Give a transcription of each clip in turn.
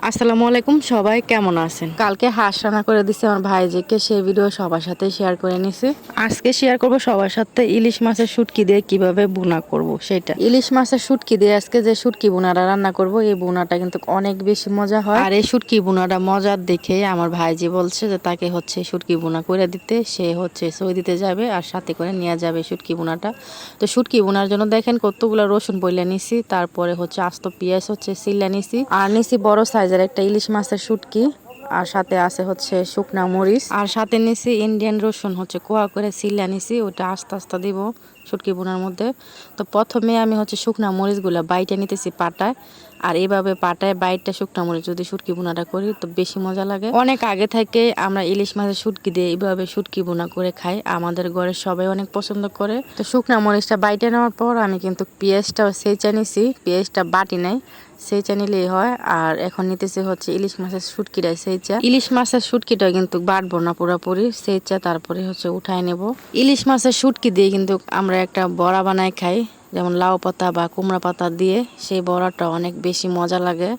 আসসালামু আলাইকুম, সবাই কেমন আছেন? কালকে হাঁস রান্না করে দিছি আমার ভাইজিকে, সেই ভিডিও সবার সাথে শেয়ার করে নিছি। আজকে শেয়ার করব সবার সাথে ইলিশ মাছের শুটকি দিয়ে কিভাবে ভুনা করব সেটা। ইলিশ মাছের শুটকি দিয়ে আজকে যে শুটকি ভুনাটা রান্না করব, এই ভুনাটা কিন্তু অনেক বেশি মজা হয়। আর এই শুটকি ভুনাটা মজার দেখে আমার ভাইজি বলছে যে তাকে শুটকি ভুনা করে দিতে, সে সই দিতে যাবে আর সাথে করে নিয়ে যাবে শুটকি ভুনাটা। তো শুটকি ভুনার জন্য দেখেন কতগুলো রসুন বইলে নিছি, তারপরে আস্ত পেঁয়াজ সিল্লা নিছি, আর নিছি বড় সাইজের একটা ইলিশ মাছের শুটকি, আর সাথে আছে শুকনা মরিচ, আর সাথে নিছি ইন্ডিয়ান রসুন কোয়া করে সিল্লা নিছি, ওটা আস্তে আস্তে দিব শুটকি বোনার মধ্যে। তো প্রথমে আমি শুকনা মরিচগুলো বাইটে নিতেছি পাটায়, আর এইভাবে পাটায় বাইটটা শুকনা মরিচ যদি শুটকি বোনাটা করি তো বেশি মজা লাগে। অনেক আগে থেকে আমরা ইলিশ মাছের শুটকি দিয়ে এইভাবে শুটকি বোনা করে খাই, আমাদের ঘরের সবাই অনেক পছন্দ করে। তো শুকনা মরিচটা বাইটে নেওয়ার পর আমি কিন্তু পেঁয়াজটাও সেচা নিছি, পেঁয়াজটা বাটি নাই, সেইচা নিলেই হয়। আর এখন নিতেছে ইলিশ মাছের শুটকিটাই সেইচা। ইলিশ মাছের শুটকিটা কিন্তু বাটবো না পুরোপুরি, সেইচা তারপরে উঠায় নেব। ইলিশ মাছের শুটকি দিয়ে কিন্তু আমরা একটা বড়া বানাই খাই, যেমন লাউ পাতা বা কুমড়া পাতা দিয়ে, সেই বড়াটা অনেক বেশি মজা লাগে।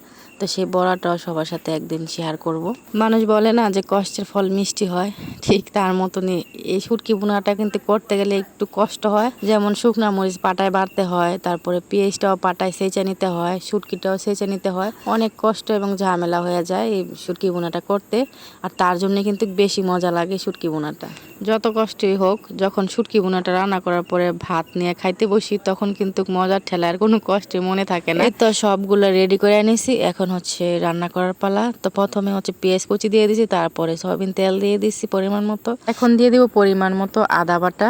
তো সেই বড়াটাও সবার সাথে একদিন শেয়ার করব। মানুষ বলে না যে কষ্টের ফল মিষ্টি হয়, ঠিক তার মতনই এই শুটকি বোনাটা কিন্তু করতে গেলে একটু কষ্ট হয়। যেমন শুকনা মরিচ পাটায় বাড়তে হয়, তারপরে পেঁয়াজটাও পাটায় সেচে নিতে হয়, শুটকিটাও সেচে নিতে হয়, অনেক কষ্ট এবং ঝামেলা হয়ে যায় এই শুটকি বোনাটা করতে। আর তার জন্য কিন্তু বেশি মজা লাগে শুটকি বোনাটা। যত কষ্টই হোক, যখন শুটকি বোনাটা রান্না করার পরে ভাত নিয়ে খাইতে বসি, তখন কিন্তু মজার ঠেলার কোনো কষ্টে মনে থাকে না। এই তো সবগুলো রেডি করে আনিছি, এখন রান্না করার পালা। তো প্রথমে পেঁয়াজ কুচি দিয়ে দিছি, তারপরে সয়াবিন তেল দিয়ে দিছি পরিমাণ মতো। এখন দিয়ে দিব পরিমাণ মতো আদা বাটা,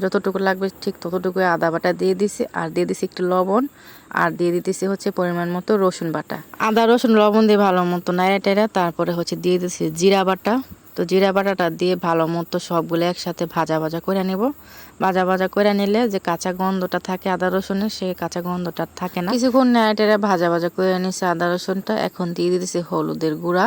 যতটুকু লাগবে ঠিক ততটুকু আদা বাটা দিয়ে দিছি, আর দিয়ে দিছি একটু লবণ, আর দিয়ে দিতেছি পরিমাণ মতো রসুন বাটা। আদা রসুন লবণ দিয়ে ভালো মতো নাড়া টাড়া তারপরে দিয়ে দিছি জিরা বাটা। তো জিরা বাটাটা দিয়ে ভালো মতো সবগুলো একসাথে ভাজা ভাজা করে নেব। ভাজা ভাজা করে নিলে যে কাঁচা গন্ধটা থাকে আদা রসুনের, সেই কাঁচা গন্ধটা থাকে না। কিছুক্ষণ নেড়া টেড়া ভাজা ভাজা করে নিছি আদা রসুনটা। এখন দিয়ে দিতেছি হলুদের গুঁড়া।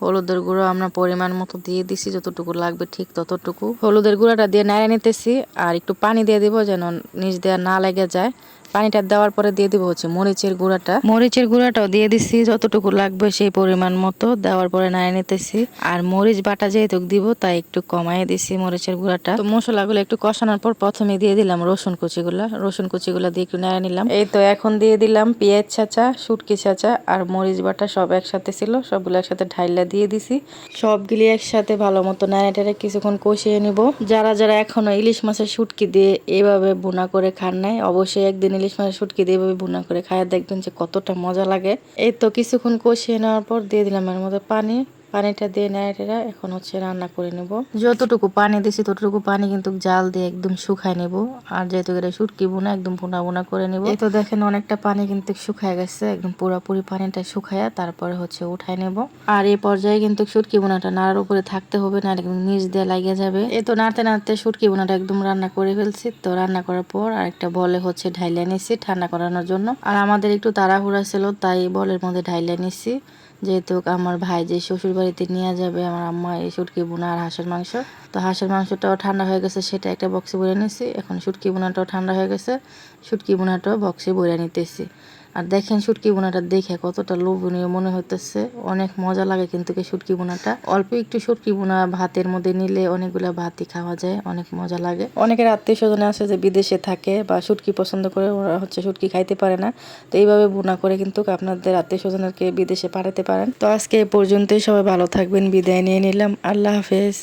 হলুদের গুঁড়ো আমরা পরিমাণ মতো দিয়ে দিছি, যতটুকু লাগবে ঠিক ততটুকু। হলুদের গুঁড়াটা দিয়ে নাড়া নিতেছি, আর একটু পানি দিয়ে দিব যেন নিচ দেওয়া না লেগে যায়। পানিটা দেওয়ার পরে দিয়ে দিব মরিচের গুঁড়াটা। মরিচের গুঁড়াটাও দিয়ে দিছি যতটুকু লাগবে সেই পরিমাণ মতো, দেওয়ার পরে নাড়া নিতেছি। আর মরিচ বাটা যেহেতু দিব তাই একটু কমাই দিছি মরিচের গুঁড়াটা। তো মশলাগুলো একটু কষানোর পর প্রথমে দিয়ে দিলাম রসুন কুচিগুলা দিয়ে একটু নাড়া নিলাম। এই তো এখন দিয়ে দিলাম পেঁয়াজ ছাঁচা, শুটকি ছাঁচা আর মরিচ বাটা সব একসাথে ছিল, সবগুলো একসাথে ঢাইলা দিয়ে দিছি। সবগুলি একসাথে ভালো মতো নাড়া টেড়ে কিছুক্ষণ কষিয়ে নিব। যারা যারা এখনো ইলিশ মাছের শুটকি দিয়ে এভাবে ভুনা করে খান নাই, অবশ্যই একদিন ইলিশ মাছের শুটকি দিয়ে এভাবে ভুনা করে খায় দেখবেন যে কতটা মজা লাগে। এই তো কিছুক্ষণ কষিয়ে নেওয়ার পর দিয়ে দিলাম এর মধ্যে পানিটা দিয়ে নেড়া এখন রান্না করে নেব। যতটুকু পানি দিছি ততটুকু পানি কিন্তু জাল দিয়ে একদম শুকায় নেব। আর যেহেতু এটা শুটকি বোনা একদম ভুনা ভুনা করে নেব। এই তো দেখেন অনেকটা পানি কিন্তু শুকায় গেছে, একদম পুরোপুরি পানিটা শুকায়া তারপরে উঠায় নেব। আর এই পর্যায়ে কিন্তু শুটকি বোনাটা নাড়ার উপরে থাকতে হবে, না একদম নিচ দিয়ে লাগিয়ে যাবে। এই তো নাড়তে নাড়তে শুটকি বোনাটা একদম রান্না করে ফেলছি। তো রান্না করার পর আরেকটা বলে ঢাইলা নিছি ঠান্ডা করানোর জন্য। আর আমাদের একটু তাড়াহুড়া ছিল তাই বলের মধ্যে ঢাইলা নিছি, যেহেতু আমার ভাই যে শ্বশুর বাড়িতে নিয়ে যাবে আমার আম্মা এই শুটকি বোনা আর হাঁসের মাংস। তো হাঁসের মাংসটাও ঠান্ডা হয়ে গেছে, সেটা একটা বক্সে ভরে নিছি। এখন শুটকি বোনাটাও ঠান্ডা হয়ে গেছে, শুটকি বোনাটাও বক্সে ভরে নিতেছি। আর দেখেন শুটকি বোনাটা দেখে কতটা লোভনীয় মনে হইতেছে, অনেক মজা লাগে কিন্তু এই শুটকি বোনাটা। অল্প একটু শুটকি বোনা ভাতের মধ্যে নিলে অনেকগুলো ভাতই খাওয়া যায়, অনেক মজা লাগে। অনেকের আত্মীয় স্বজন আছে যে বিদেশে থাকে বা শুটকি পছন্দ করে, ওরা শুটকি খাইতে পারে না। তো এইভাবে বোনা করে কিন্তু আপনাদের আত্মীয় স্বজনকে বিদেশে পাঠাতে পারেন। তো আজকে এই পর্যন্তই, সবাই ভালো থাকবেন, বিদায় নিয়ে নিলাম, আল্লাহ হাফেজ।